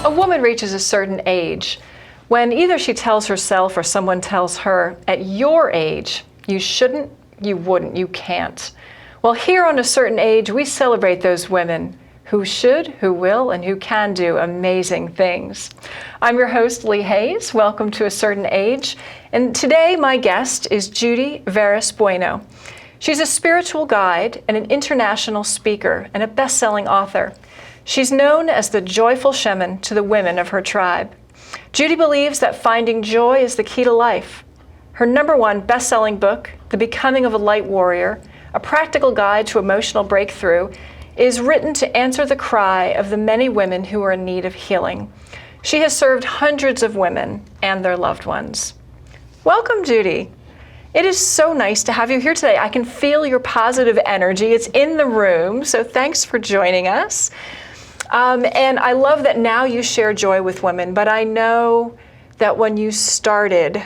A woman reaches a certain age when either she tells herself or someone tells her, at your age, you shouldn't, you wouldn't, you can't. Well, here on A Certain Age, we celebrate those women who should, who will, and who can do amazing things. I'm your host, Lee Hayes. Welcome to A Certain Age. And today, my guest is Yudy Veras Bueno. She's a spiritual guide and an international speaker and a best-selling author. She's known as the joyful shaman to the women of her tribe. Yudy believes that finding joy is the key to life. Her #1 best-selling book, The Becoming of a Light Warrior, a practical guide to emotional breakthrough, is written to answer the cry of the many women who are in need of healing. She has served hundreds of women and their loved ones. Welcome, Yudy. It is so nice to have you here today. I can feel your positive energy. It's in the room, so thanks for joining us. And I love that now you share joy with women, but I know that when you started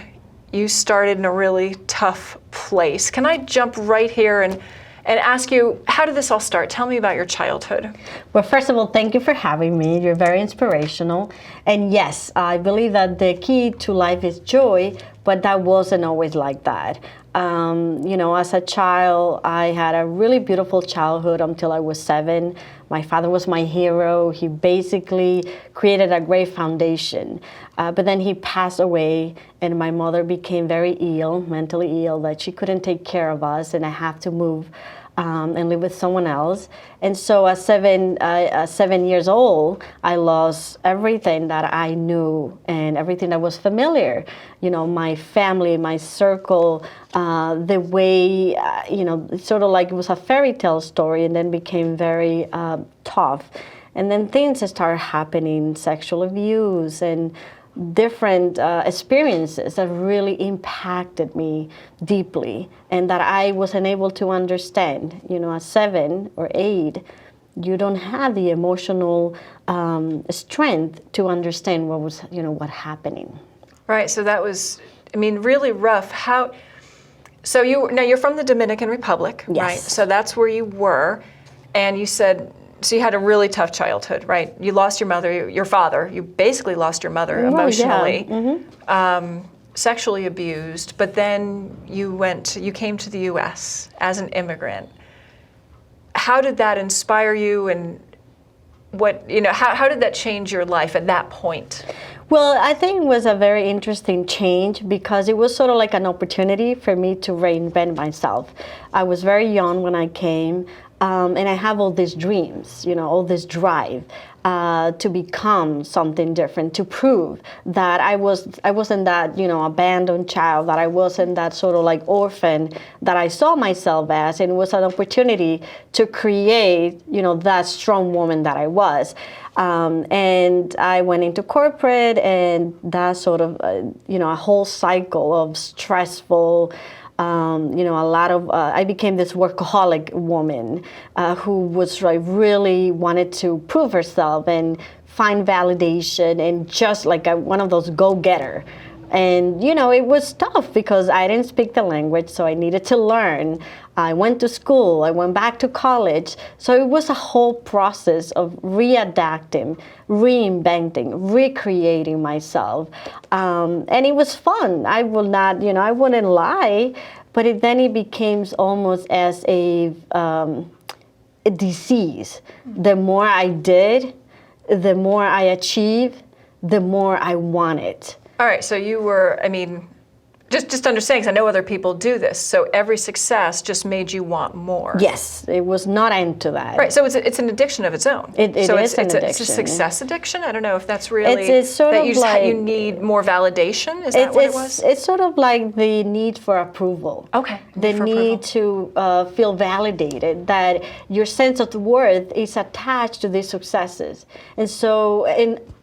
in a really tough place. Can I jump right here and ask you, how did this all start? Tell me about your childhood. Well, first of all, thank you for having me. You're very inspirational. And yes, I believe that the key to life is joy, but that wasn't always like that. As a child, I had a really beautiful childhood until I was 7. My father was my hero. He basically created a great foundation. But then he passed away, and my mother became very ill, mentally ill, that she couldn't take care of us, and I had to move and live with someone else. And so at 7 years old, I lost everything that I knew and everything that was familiar. My family, my circle, the way, sort of like it was a fairy tale story, and then became very tough. And then things started happening, sexual abuse and different experiences that really impacted me deeply and that I wasn't able to understand. At 7 or 8, you don't have the emotional strength to understand what was, what happening. Right, so that was, really rough. So you're from the Dominican Republic, Yes. right? So that's where you were, and you said, so you had a really tough childhood, right? You lost your mother, your father. You basically lost your mother emotionally, Yeah. Mm-hmm. Sexually abused. But then you came to the U.S. as an immigrant. How did that inspire you, and how did that change your life at that point? Well, I think it was a very interesting change because it was sort of like an opportunity for me to reinvent myself. I was very young when I came. And I have all these dreams, all this drive to become something different, to prove that I wasn't that, abandoned child, that I wasn't that sort of like orphan that I saw myself as, and it was an opportunity to create, that strong woman that I was. And I went into corporate, and that sort of, a whole cycle of stressful, I became this workaholic woman who was really wanted to prove herself and find validation, and just like one of those go-getter. And, it was tough because I didn't speak the language, so I needed to learn. I went to school, I went back to college. So it was a whole process of readapting, reinventing, recreating myself. And it was fun. I wouldn't lie, but then it became almost as a disease. The more I did, the more I achieved, the more I wanted. All right, so you were, just understanding, because I know other people do this, so every success just made you want more. Yes, it was not end to that. Right, so it's an addiction of its own. It is an addiction. It's a success addiction? I don't know if that's really, it's sort that of you need more validation? Is that what it was? It's sort of like the need for approval. Okay. The need to feel validated, that your sense of worth is attached to these successes. And so,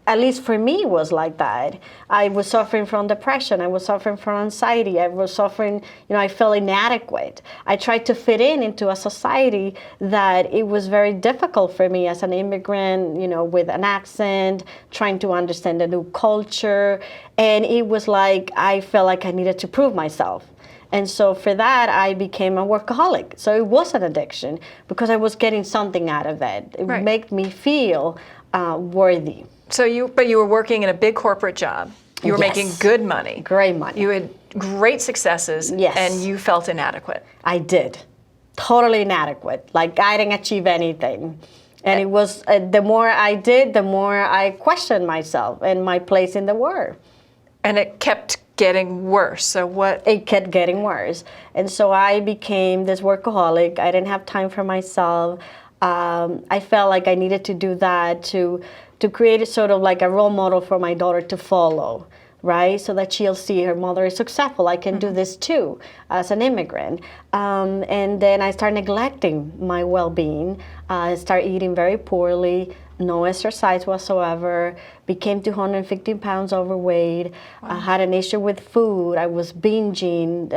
at least for me, it was like that. I was suffering from depression. I was suffering from anxiety. I was suffering, I felt inadequate. I tried to fit into a society that it was very difficult for me as an immigrant, with an accent, trying to understand the new culture. And it was like, I felt like I needed to prove myself. And so for that, I became a workaholic. So it was an addiction because I was getting something out of it. It right. made me feel worthy. But you were working in a big corporate job. You were Yes. making good money. Great money. You had great successes. Yes. And you felt inadequate. I did. Totally inadequate. Like I didn't achieve anything. And it was, the more I did, the more I questioned myself and my place in the world. And it kept getting worse. So what? It kept getting worse. And so I became this workaholic. I didn't have time for myself. I felt like I needed to do that to create a sort of like a role model for my daughter to follow, right? So that she'll see her mother is successful. I can do this too as an immigrant. And then I started neglecting my well-being. I started eating very poorly, no exercise whatsoever, became 215 pounds overweight. I had an issue with food. I was binging.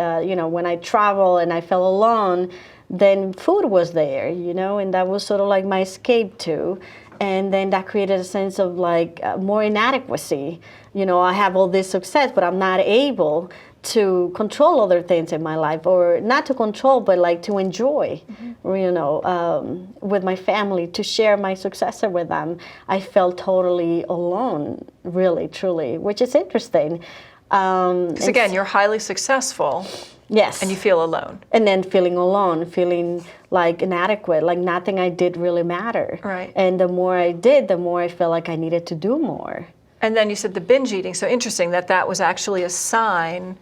When I travel and I felt alone, then food was there, and that was sort of like my escape too. And then that created a sense of like more inadequacy. I have all this success, but I'm not able to control other things in my life, or not to control, but like to enjoy, with my family, to share my success with them. I felt totally alone, really, truly, which is interesting. Because again, you're highly successful. Yes. And you feel alone. And then feeling alone, feeling like inadequate, like nothing I did really mattered. Right. And the more I did, the more I felt like I needed to do more. And then you said the binge eating. So interesting that was actually a sign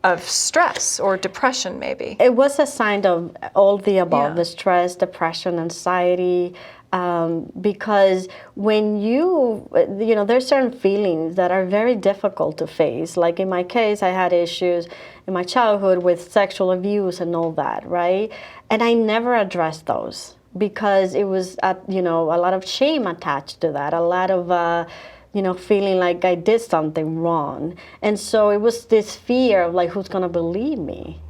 of stress or depression, maybe. It was a sign of all the above, Yeah. the stress, depression, anxiety, because when there's certain feelings that are very difficult to face. Like in my case, I had issues in my childhood with sexual abuse and all that, right? And I never addressed those because it was, a lot of shame attached to that, a lot of, feeling like I did something wrong. And so it was this fear of like, who's gonna believe me?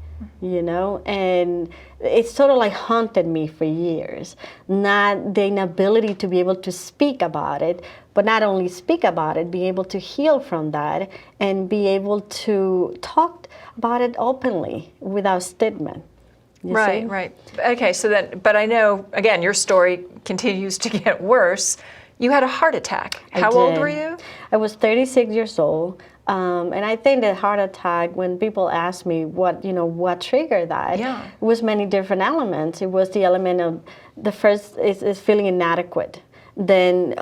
And it sort of like haunted me for years. Not the inability to be able to speak about it, but not only speak about it, be able to heal from that and be able to talk about it openly without stigma. You see? Right. Okay, so then, but I know, again, your story continues to get worse. You had a heart attack. How old were you? I was 36 years old. And I think that heart attack, when people ask me what triggered that, Yeah. it was many different elements. It was the element of, the first is feeling inadequate, then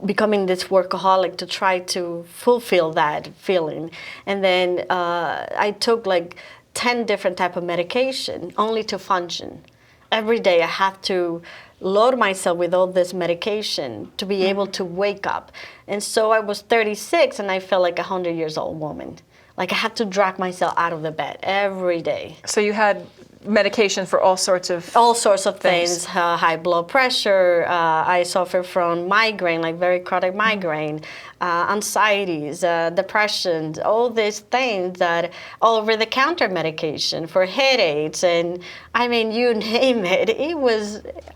becoming this workaholic to try to fulfill that feeling. And then I took like 10 different type of medication only to function. Every day I have to load myself with all this medication to be able to wake up. And so I was 36 and I felt like a 100 years old woman. Like I had to drag myself out of the bed every day. So you had medication for all sorts of things, high blood pressure. I suffer from migraine, like very chronic migraine, anxieties, depression, all these things that over-the-counter medication for headaches, and I mean, you name it.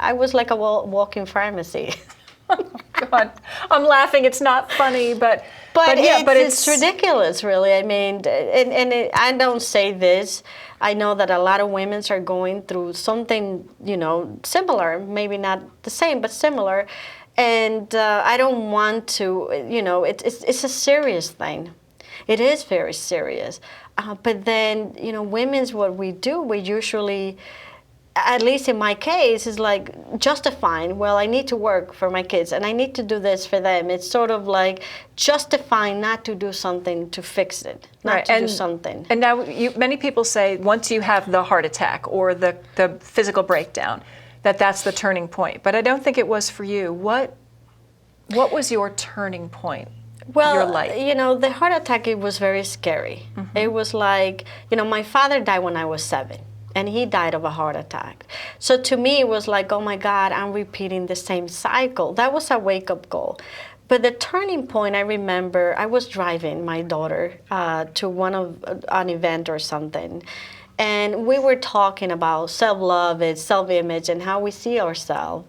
I was like a walking pharmacy. God, I'm laughing. It's not funny, but it's ridiculous, really. I mean, I don't say this. I know that a lot of women are going through something, similar, maybe not the same, but similar. And I don't want to, it's a serious thing. It is very serious. But then, women's, what we do, we usually, at least in my case, is like justifying, well, I need to work for my kids and I need to do this for them. It's sort of like justifying not to do something to fix it, not to do something. And now many people say once you have the heart attack or the physical breakdown, that's the turning point. But I don't think it was for you. What was your turning point? Well, your life? The heart attack, it was very scary. Mm-hmm. It was like, my father died when I was 7. And he died of a heart attack. So to me, it was like, oh my God, I'm repeating the same cycle. That was a wake-up call. But the turning point, I remember, I was driving my daughter to an event or something. And we were talking about self-love and self-image and how we see ourselves.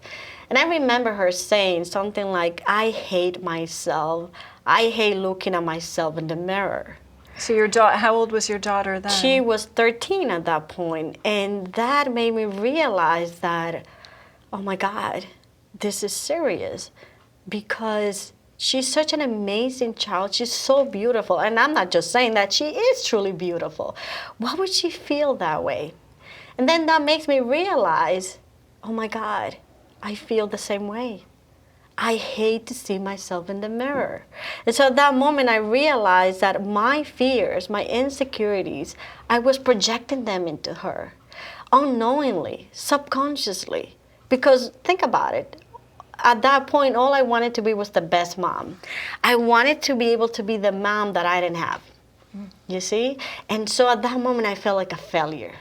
And I remember her saying something like, I hate myself. I hate looking at myself in the mirror. So your daughter, how old was your daughter then? She was 13 at that point, and that made me realize that, oh my God, this is serious. because she's such an amazing child. She's so beautiful. And I'm not just saying that, she is truly beautiful. Why would she feel that way? And then that makes me realize, oh my God, I feel the same way. I hate to see myself in the mirror. And so at that moment, I realized that my fears, my insecurities, I was projecting them into her unknowingly, subconsciously. Because think about it. At that point, all I wanted to be was the best mom. I wanted to be able to be the mom that I didn't have. You see? And so at that moment, I felt like a failure.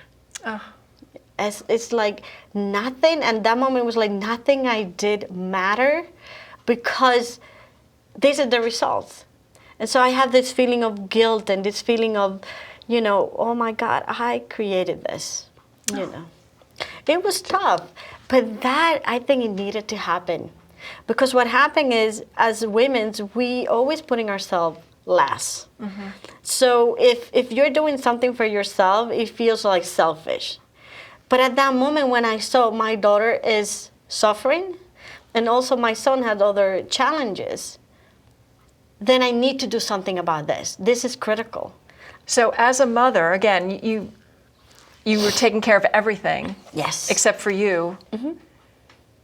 It's like nothing, and that moment was like nothing I did matter, because these are the results. And so I have this feeling of guilt and this feeling of, oh my God, I created this, It was tough, but that, I think it needed to happen. Because what happened is, as women, we always putting ourselves last. Mm-hmm. So if you're doing something for yourself, it feels like selfish. But at that moment when I saw my daughter is suffering, and also my son had other challenges, then I need to do something about this. This is critical. So as a mother, again, you were taking care of everything. Yes. Except for you. Mm-hmm.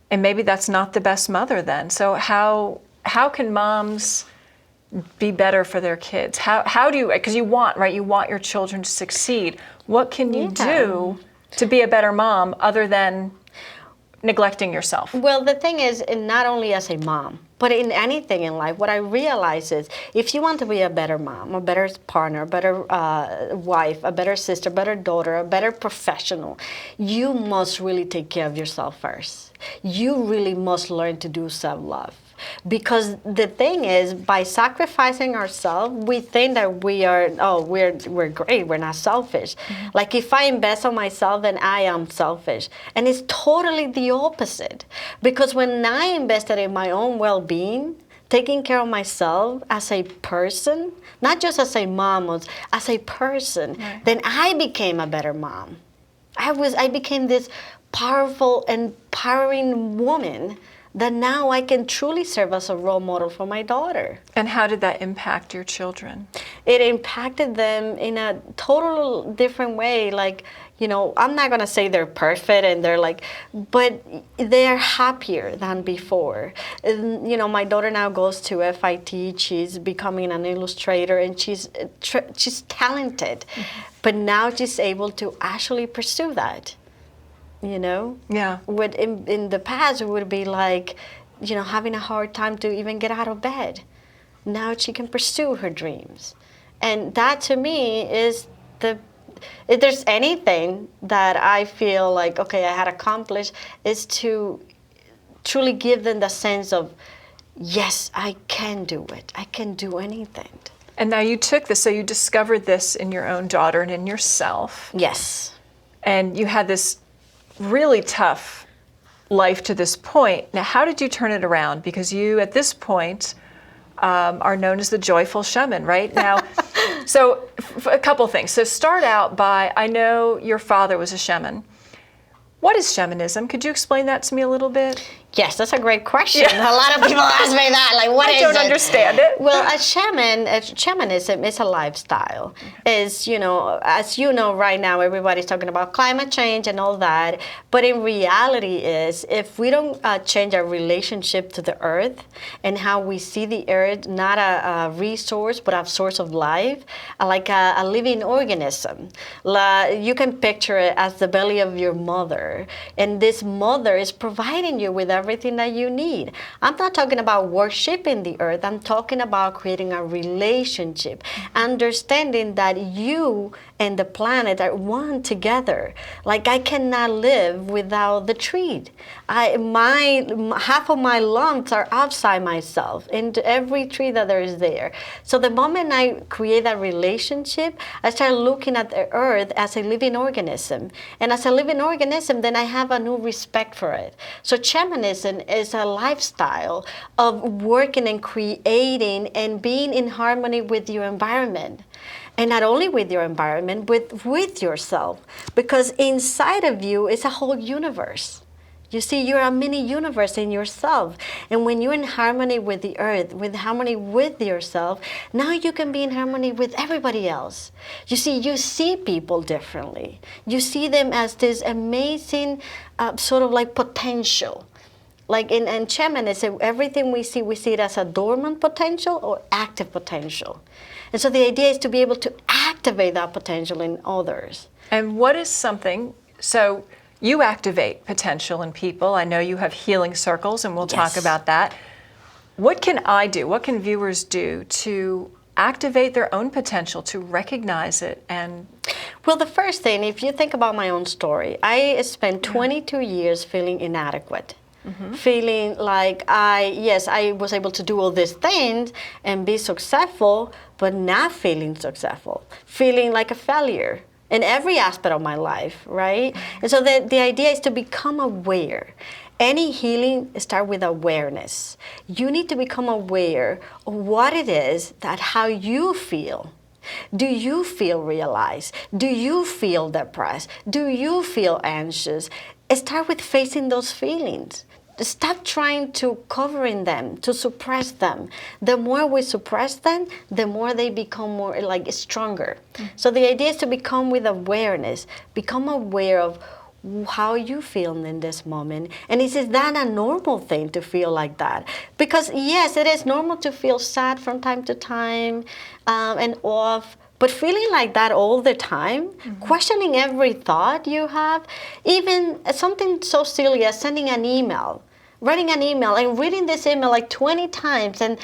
And maybe that's not the best mother then. So how can moms be better for their kids? How do you, because you want your children to succeed. What can you do to be a better mom other than neglecting yourself? Well, the thing is, not only as a mom, but in anything in life, what I realize is, if you want to be a better mom, a better partner, a better wife, a better sister, better daughter, a better professional, you must really take care of yourself first. You really must learn to do self-love. Because the thing is, by sacrificing ourselves, we think that we're great, we're not selfish. Mm-hmm. Like if I invest on myself, then I am selfish. And it's totally the opposite. Because when I invested in my own well-being, taking care of myself as a person, not just as a mom, but as a person, right, then I became a better mom. I became this powerful, empowering woman that now I can truly serve as a role model for my daughter. And how did that impact your children? It impacted them in a total different way. Like, I'm not going to say they're perfect and they're like, but they're happier than before. And, my daughter now goes to FIT. She's becoming an illustrator, and she's talented. Mm-hmm. But now she's able to actually pursue that. Yeah. In the past, it would be like, having a hard time to even get out of bed. Now she can pursue her dreams. And that to me is if there's anything that I feel like, okay, I had accomplished, is to truly give them the sense of, yes, I can do it. I can do anything. And now you took this, so you discovered this in your own daughter and in yourself. Yes. And you had this really tough life to this point. Now, how did you turn it around? Because you, at this point, are known as the joyful shaman, right? Now, so a couple things. So start out by, I know your father was a shaman. What is shamanism? Could you explain that to me a little bit? Yes, that's a great question. Yeah. A lot of people ask me that, like, what is it? I don't understand it. Well, shamanism is a lifestyle. Is, as you know right now, everybody's talking about climate change and all that. But in reality is, if we don't change our relationship to the earth and how we see the earth, not a resource, but a source of life, like a living organism. You can picture it as the belly of your mother. And this mother is providing you with everything that you need. I'm not talking about worshiping the earth. I'm talking about creating a relationship, understanding that you and the planet are one together. Like, I cannot live without the tree. Half of my lungs are outside myself, into every tree that there is there. So the moment I create that relationship, I start looking at the earth as a living organism. And as a living organism, then I have a new respect for it. So shamanism is a lifestyle of working and creating and being in harmony with your environment. And not only with your environment, but with yourself. Because inside of you is a whole universe. You see, you're a mini universe in yourself. And when you're in harmony with the earth, with harmony with yourself, now you can be in harmony with everybody else. You see people differently. You see them as this amazing sort of like potential. Like in shamanism, everything we see it as a dormant potential or active potential. And so the idea is to be able to activate that potential in others. And what is something, so you activate potential in people. I know you have healing circles, and we'll talk about that. What can I do? What can viewers do to activate their own potential, to recognize it? And well, the first thing, if you think about my own story, I spent 22 years feeling inadequate. Feeling like I was able to do all these things and be successful, but not feeling successful, feeling like a failure in every aspect of my life, right? And so the idea is to become aware. Any healing starts with awareness. You need to become aware of what it is that how you feel. Do you feel realized? Do you feel depressed? Do you feel anxious? Start with facing those feelings. Stop trying to covering them, to suppress them. The more we suppress them, the more they become more like stronger. So the idea is to become with awareness, become aware of how you feel in this moment. And is that a normal thing to feel like that? Because yes, it is normal to feel sad from time to time and off. But feeling like that all the time, questioning every thought you have, even something so silly as sending an email, writing an email and reading this email like 20 times and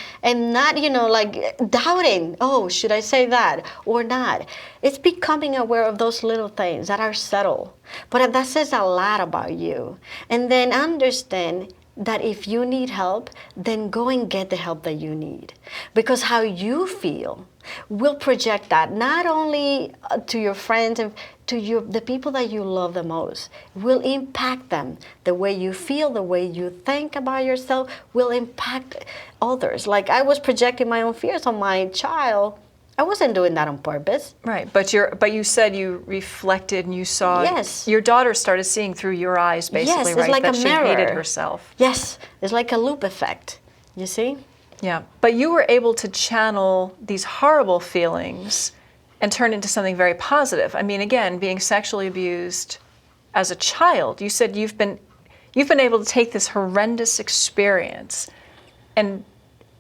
not, like doubting, oh, should I say that or not? It's becoming aware of those little things that are subtle. But that says a lot about you. And then understand that if you need help, then go and get the help that you need. Because how you feel will project that not only to your friends and to the people that you love the most, will impact them. The way you feel, the way you think about yourself will impact others. Like I was projecting my own fears on my child. I wasn't doing that on purpose. Right, but you said you reflected and you saw. Yes. Your daughter started seeing through your eyes, basically, yes, it's right? like that a she mirror. hated herself. Yes, it's like a loop effect. You see? Yeah, but you were able to channel these horrible feelings and turn into something very positive. I mean, again, being sexually abused as a child, you said you've been able to take this horrendous experience and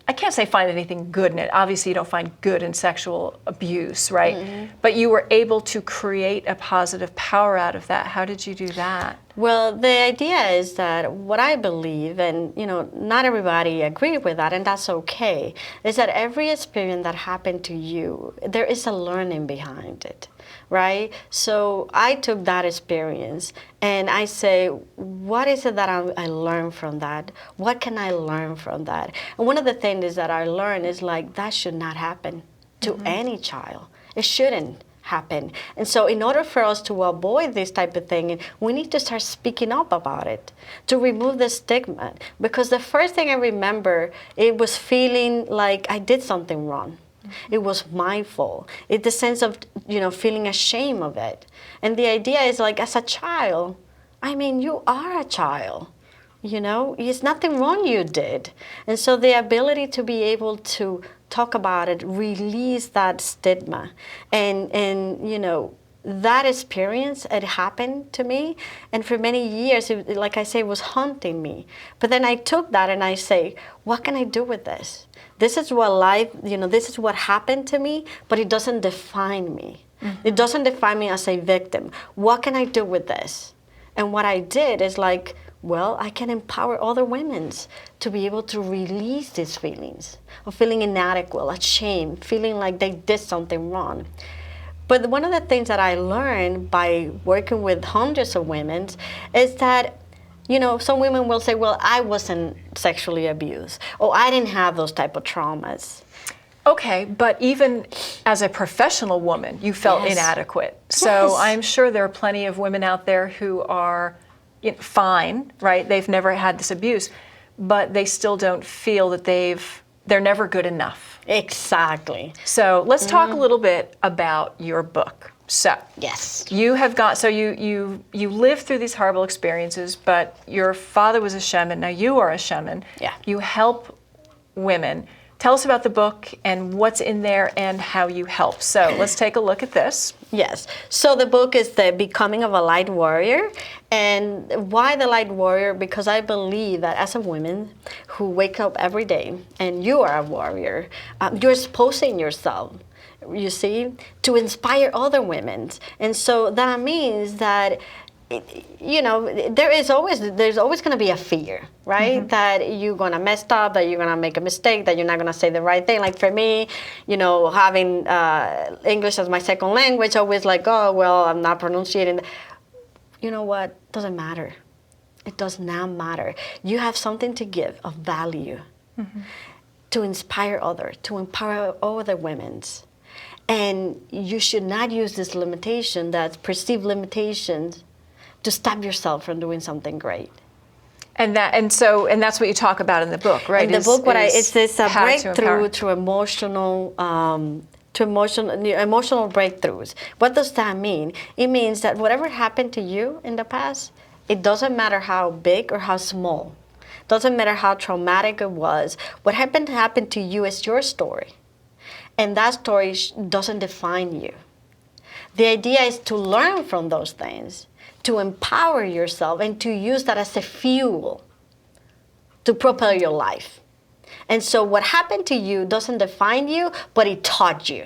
I can't say find anything good in it. Obviously, you don't find good in sexual abuse, right? But you were able to create a positive power out of that. How did you do that? Well, the idea is that what I believe, and not everybody agrees with that, and that's okay, is that every experience that happened to you, there is a learning behind it, right? So I took that experience and I say, what is it that I learned from that? What can I learn from that? And one of the things is that I learned is like, that should not happen to any child. It shouldn't happen. And so in order for us to avoid this type of thing, we need to start speaking up about it, to remove the stigma. Because the first thing I remember, it was feeling like I did something wrong. It was my fault. It's the sense of, feeling ashamed of it. And the idea is like, as a child, you are a child. It's nothing wrong you did. And so the ability to be able to talk about it, release that stigma. And that experience, it happened to me. And for many years, like I say, it was haunting me. But then I took that and I say, what can I do with this? This is what life, this is what happened to me, but it doesn't define me. It doesn't define me as a victim. What can I do with this? And what I did is like, well, I can empower other women to be able to release these feelings of feeling inadequate, ashamed, feeling like they did something wrong. But one of the things that I learned by working with hundreds of women is that, some women will say, well, I wasn't sexually abused, or I didn't have those type of traumas. Okay, but even as a professional woman, you felt inadequate. So I'm sure there are plenty of women out there who are fine, right? They've never had this abuse, but they still don't feel that they're never good enough. Exactly. So let's talk a little bit about your book. So Yes. you have got, so you lived through these horrible experiences, but your father was a shaman. Now you are a shaman. Yeah. You help women. Tell us about the book and what's in there and how you help. So let's take a look at this. Yes. So the book is The Becoming of a Light Warrior. And why the Light Warrior? Because I believe that as a woman who wake up every day and you are a warrior, you're exposing yourself, you see, to inspire other women. And so that means that, you know, there's always going to be a fear, right? That you're going to mess up, that you're going to make a mistake, that you're not going to say the right thing. Like for me, you know, having English as my second language, always like, oh, well, I'm not pronunciating. You know what? Doesn't matter. It does not matter. You have something to give of value to inspire others, to empower other women. And you should not use this limitation, that perceived limitations, to stop yourself from doing something great. And that's what you talk about in the book, right? In the book, it's this how to breakthrough empower. to emotional breakthroughs. What does that mean? It means that whatever happened to you in the past, it doesn't matter how big or how small. Doesn't matter how traumatic it was. What happened to you is your story. And that story doesn't define you. The idea is to learn from those things, to empower yourself, and to use that as a fuel to propel your life. And so what happened to you doesn't define you, but it taught you.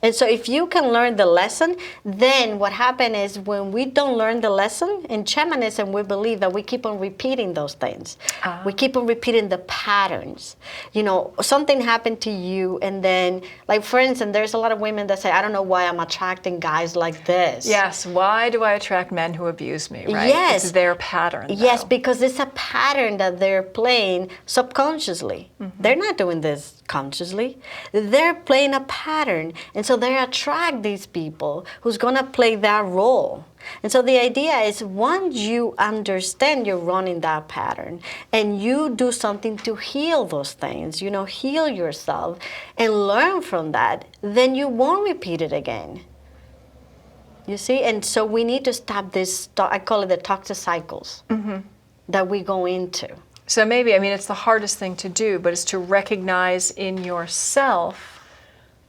And so if you can learn the lesson, then what happened is when we don't learn the lesson, in shamanism we believe that we keep on repeating those things. We keep on repeating the patterns. You know, something happened to you and then, like for instance, there's a lot of women that say, I don't know why I'm attracting guys like this. Yes, why do I attract men who abuse me, right? Yes. It's their pattern. Yes, though. because it's a pattern that they're playing subconsciously. They're not doing this consciously. They're playing a pattern. And so they attract these people who's going to play that role. And so the idea is once you understand you're running that pattern and you do something to heal those things, you know, heal yourself and learn from that, then you won't repeat it again. You see? And so we need to stop this, I call it the toxic cycles that we go into. So maybe, I mean, it's the hardest thing to do, but it's to recognize in yourself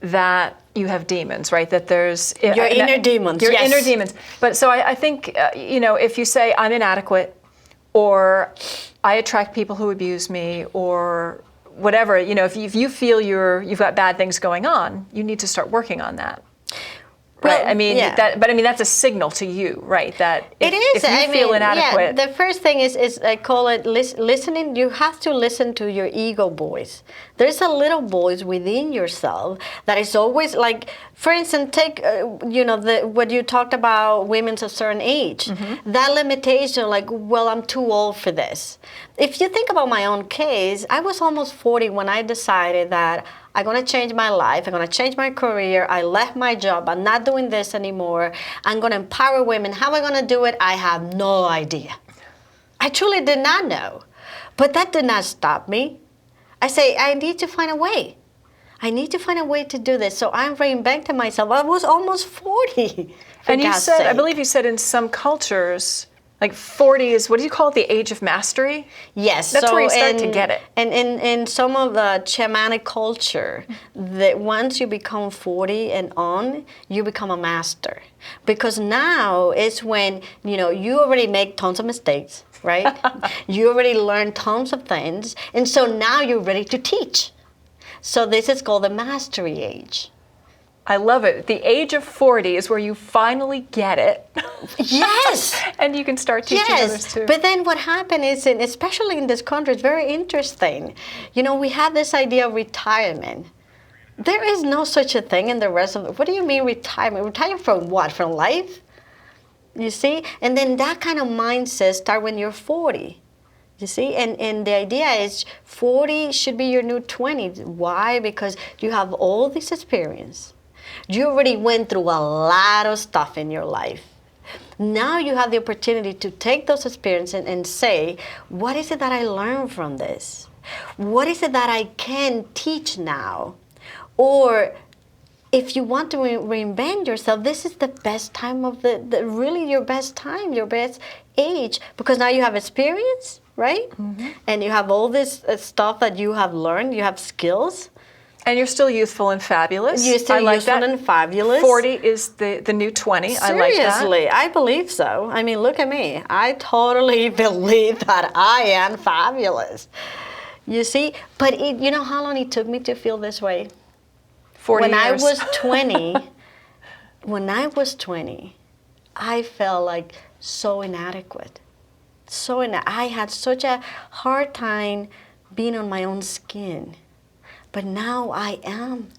that you have demons, right? That there's Your inner demons. Your Yes. inner demons. But so I think, you know, if you say I'm inadequate, or I attract people who abuse me, or whatever, you know, if you feel you've got bad things going on, you need to start working on that. Right. Well, I mean, yeah. but I mean, that's a signal to you, right? That It is. if you feel inadequate. Yeah, the first thing is I call it listening. You have to listen to your ego voice. There's a little voice within yourself that is always like, for instance, take you know what you talked about, women's a certain age. That limitation, like, well, I'm too old for this. If you think about my own case, I was almost 40 when I decided that I'm going to change my life. I'm going to change my career. I left my job. I'm not doing this anymore. I'm going to empower women. How am I going to do it? I have no idea. I truly did not know. But that did not stop me. I say, I need to find a way. I need to find a way to do this. So I'm reinventing myself. I was almost 40. And you said, I believe you said in some cultures, like 40 is, what do you call it, the age of mastery? Yes. That's where you start to get it. And in some of the shamanic culture, that once you become 40 and on, you become a master. Because now is when, you know, you already make tons of mistakes, right? You already learned tons of things. And so now you're ready to teach. So this is called the mastery age. I love it. The age of 40 is where you finally get it. Yes. And you can start teaching others too. But then what happened is, especially in this country, it's very interesting. You know, we have this idea of retirement. There is no such a thing in the rest of what do you mean retirement? Retire from what? From life? You see? And then that kind of mindset start when you're 40. You see? And the idea is 40 should be your new 20. Why? Because you have all this experience. You already went through a lot of stuff in your life. Now you have the opportunity to take those experiences and say, what is it that I learned from this? What is it that I can teach now? Or if you want to reinvent yourself, this is the best time of the really your best time, your best age, because now you have experience, right? And you have all this stuff that you have learned, you have skills. And you're still youthful and fabulous. You're still I like youthful that. and fabulous. 40 is the new 20. I like that. Seriously, I believe so. I mean, look at me. I totally believe that I am fabulous. You see? But you know how long it took me to feel this way? 40 When years. I was 20, I felt like so inadequate. I had such a hard time being on my own skin. But now I am,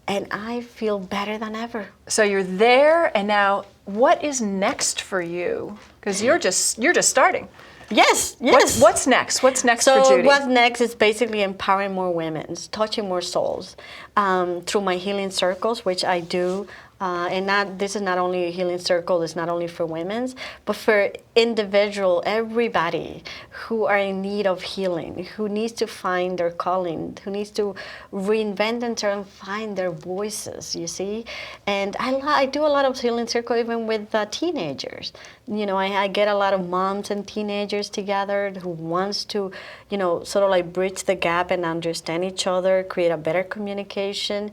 and I feel better than ever. So you're there, and now what is next for you? Because you're just starting. Yes. What's next? What's next So for Judy? what's next is basically empowering more women, touching more souls through my healing circles, which I do. This is not only a healing circle, it's not only for women, but for everybody who are in need of healing, who needs to find their calling, who needs to reinvent themselves and find their voices, you see? And I do a lot of healing circle even with teenagers. You know, I get a lot of moms and teenagers together who wants to, you know, sort of like bridge the gap and understand each other, create a better communication.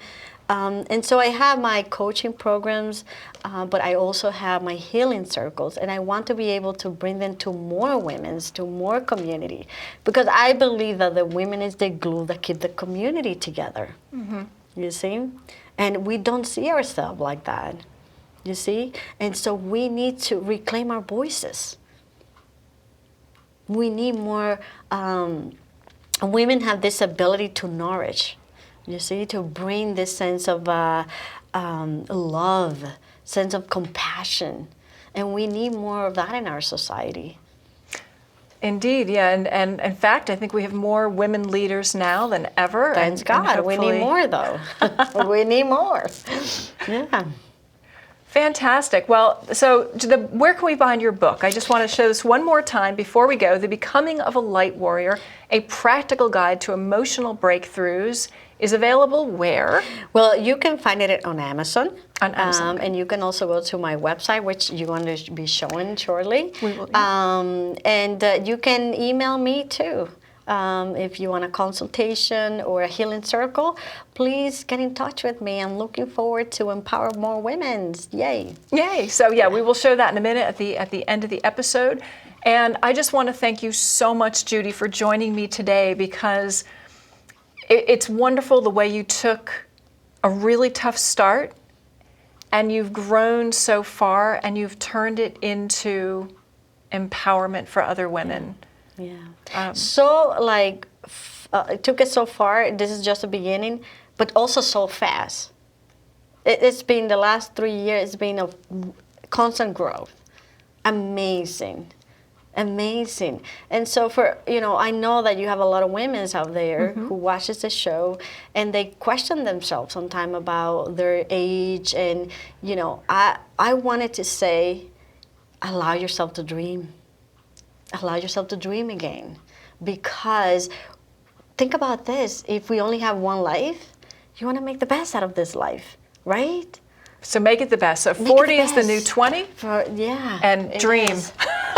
And so I have my coaching programs, but I also have my healing circles, and I want to be able to bring them to more women, to more community, because I believe that the women is the glue that keep the community together. You see? And we don't see ourselves like that, you see? And so we need to reclaim our voices. We need more, women have this ability to nourish. You see, to bring this sense of love, sense of compassion. And we need more of that in our society. Indeed, yeah. And in fact, I think we have more women leaders now than ever. Thank God. We need more, though. We need more. Yeah. Fantastic. Well, so where can we find your book? I just want to show this one more time before we go. The Becoming of a Light Warrior, a practical guide to emotional breakthroughs, is available where? Well, you can find it on Amazon. On Amazon. And you can also go to my website, which you're going to be showing shortly. We will, yeah. And you can email me too. If you want a consultation or a healing circle, please get in touch with me. I'm looking forward to empower more women. Yay. Yay. So yeah, we will show that in a minute at the end of the episode. And I just want to thank you so much, Judy, for joining me today, because it's wonderful the way you took a really tough start and you've grown so far and you've turned it into empowerment for other women. Yeah. So like, it took it so far. This is just the beginning, but also so fast. It's been the last 3 years. It's been a constant growth. Amazing. And so I know that you have a lot of women out there who watches the show and they question themselves sometimes about their age. And, I wanted to say, allow yourself to dream. Allow yourself to dream again. Because think about this, if we only have one life, you want to make the best out of this life, right? So make it the best. So 40 is the new 20? Yeah. And dream. Is.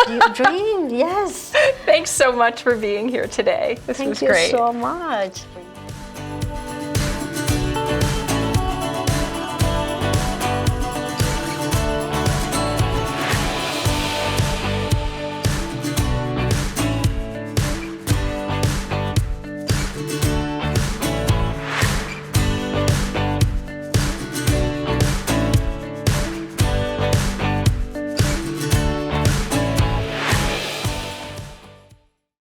You dream, yes. Thanks so much for being here today. This was great. Thank you so much.